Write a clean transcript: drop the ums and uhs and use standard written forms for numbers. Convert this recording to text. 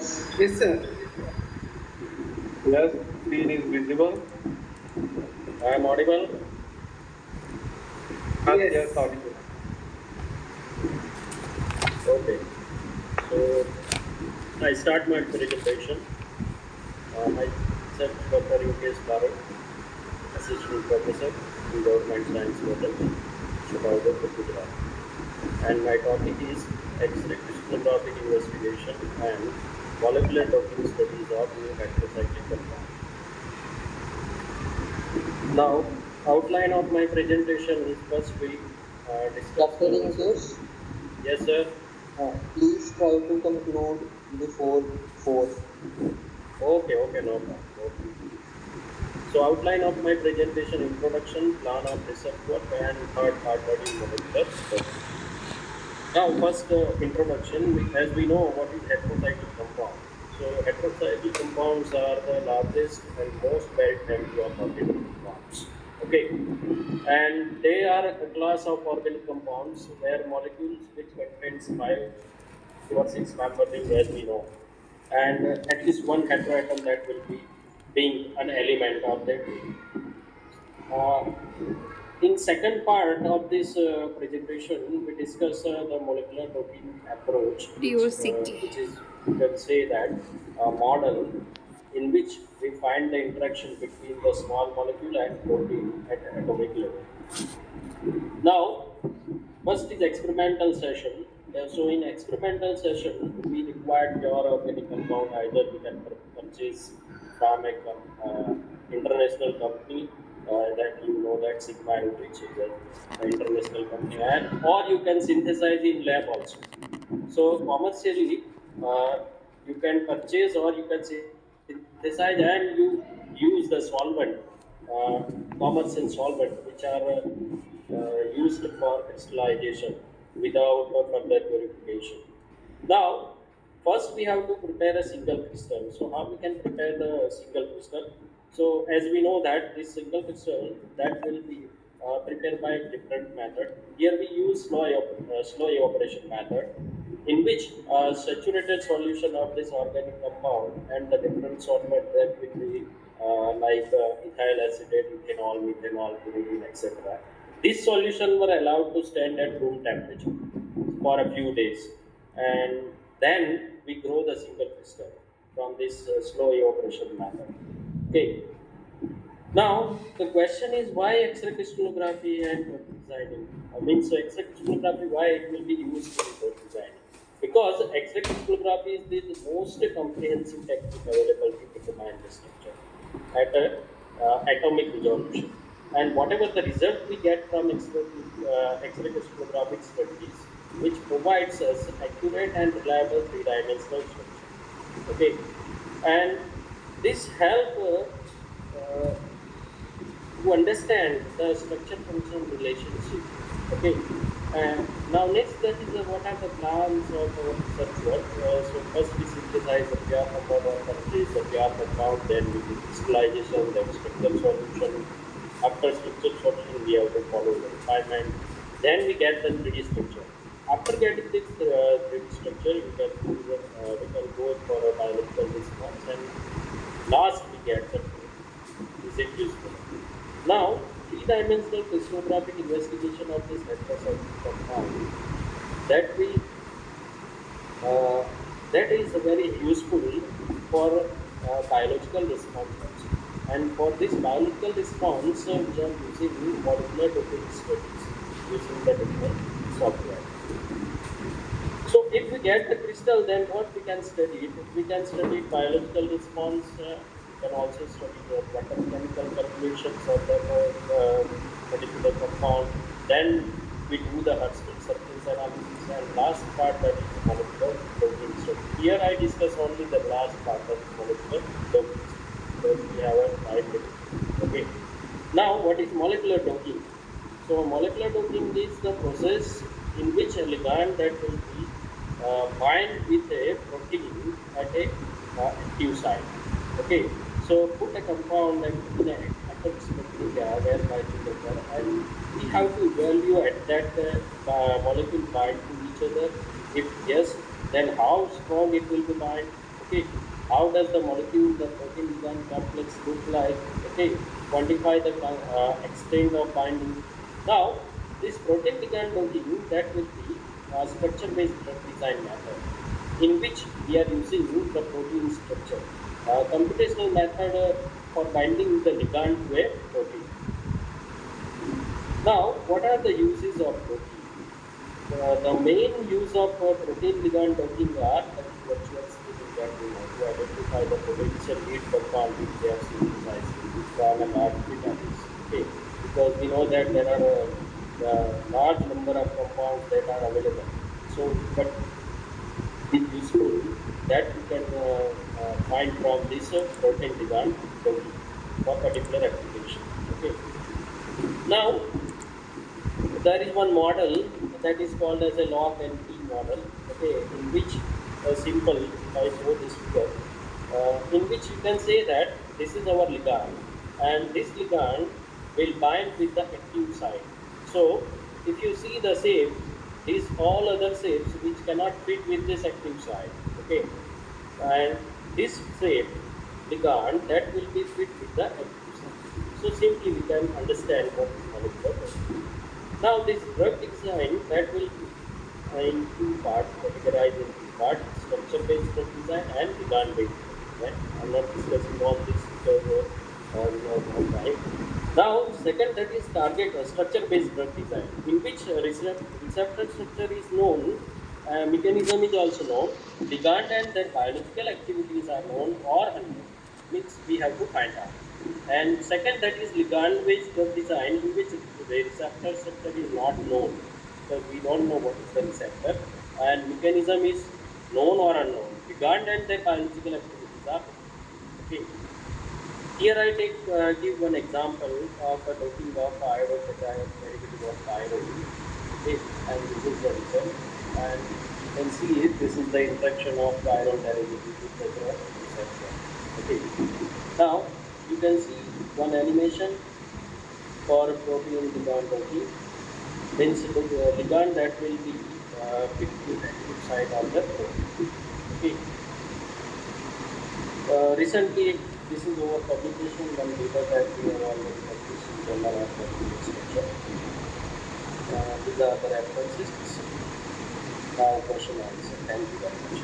Yes, sir. Yes, screen is visible. I am audible. Yes, Yes. audible. Okay. So I start my presentation. Myself, Dr. Yogesh Bharat, Assistant Professor in Government Science College, Chicago, Gujarat. And my topic is X-ray crystallographic investigation and molecular docking studies of new heterocyclic compounds. Now, outline of my presentation is first we discuss Dr. the. Rinkesh, Yes, sir. please try to conclude before 4. Okay, okay, no problem. Okay. So outline of my presentation, introduction, plan of research work, and third part that is molecular docking. Now, first introduction, as we know what is heterocyclic compound. So heterocyclic compounds are the largest and most well family of organic compounds. Okay, and they are a class of organic compounds where molecules which contains five or six member ring as we know, and at least one heteroatom that will be being an element of that ring. Uh, in second part of this presentation, we discuss the molecular docking approach, which is you can say that a model in which we find the interaction between the small molecule and protein at atomic level. Now, first is experimental session. So in experimental session, we require pure organic compound. Either we can purchase from a international company that you know that Sigma Enrich is an international company, and or you can synthesize in lab also. So commercially, you can purchase or you can synthesize and you use the solvent, commercial solvent, which are used for crystallization without further purification. Now, first we have to prepare a single crystal. So how we can prepare the single crystal? So as we know that this single crystal that will be prepared by different method. Here we use slow evaporation method, in which saturated solution of this organic compound and the different solvent that will be ethyl acetate, ethanol, methanol, pyridine, etc. These solutions were allowed to stand at room temperature for a few days, and then we grow the single crystal from this slow evaporation method. Okay. Now the question is why X-ray crystallography and protein designing? X-ray crystallography, why it will be used in protein designing? Because X-ray crystallography is the most comprehensive technique available to determine the structure at a atomic resolution. And whatever the result we get from X-ray crystallographic studies, which provides us accurate and reliable three-dimensional structure. Okay, and this help to understand the structure function relationship. Okay, and now next that is what are the plans of our research work. So first we synthesize the PR compound or purchase the PR compound, then we do crystallization, then structural solution. After structural solution, we have to follow the refinement. Then we get the 3D structure. After getting this 3D structure, we can go for a biological response, and last we get the is it useful? Now, three-dimensional crystallographic investigation of this heterocyclic compound that we uh, that is very useful for biological response also. And for this biological response, we are using molecular docking studies using the different software. So if we get the crystal, then what we can study? We can study biological response. We can also study the quantum chemical calculations of the particular compound. Then we do the Huxley surface analysis, and last part that is molecular docking study. Here I discuss only the last part of molecular docking study because we have a time limit. Okay. Now, what is molecular docking? So molecular docking is the process in which a ligand that will be bind with a protein at a active site. Okay, so put a compound in a atomic spectra whereby together, and we have to evaluate that molecule bind to each other. If yes, then how strong it will be bind. Okay, how does the molecule, the protein ligand complex look like? Okay, quantify the extent of binding. Now, this protein ligand docking, that will be a structure-based drug design method, in which we are using the protein structure, computational method for binding the ligand to a protein. Now, what are the uses of protein? The main use of protein ligand docking are that is virtual screening that we know to identify the potential lead compound which they have synthesized from a large database. Okay, because we know that there are a large number of compounds that are available. So, but it is useful that we can find from this protein ligand docking for particular application. Okay, now there is one model that is called as a log and key model, okay, in which simple, if I show this figure, in which you can say that this is our ligand, and this ligand will bind with the active site. So if you see the shapes, these all other shapes which cannot fit with this active site, okay, and this shape ligand that will be fit with the active site. So simply we can understand what is molecular property. Now, this drug design that will be in two parts, categorized in two parts: structure-based drug design and ligand-based drug design. I'm not discussing all this because we have no time. Now, second, that is target structure-based drug design, in which receptor structure is known, mechanism is also known, ligand and their biological activities are known or unknown. Means we have to find out. And second, that is ligand-based drug design, in which the receptor structure is not known because we don't know what is the receptor, and mechanism is known or unknown. Ligand and their biological activities are known. Okay. Here I give one example of a docking of iodocation derivative of iodine. Okay, and this is the result. And you can see it. This is the interaction of the iron derivative with the receptor. Okay. Now you can see one animation for protein ligand docking. Means ligand that will be fit with active site of the protein. Okay. Recently, this is our publication, one paper that we have already published in Journal of Molecular Structure. These are the references. Now, question answer. Thank you very much.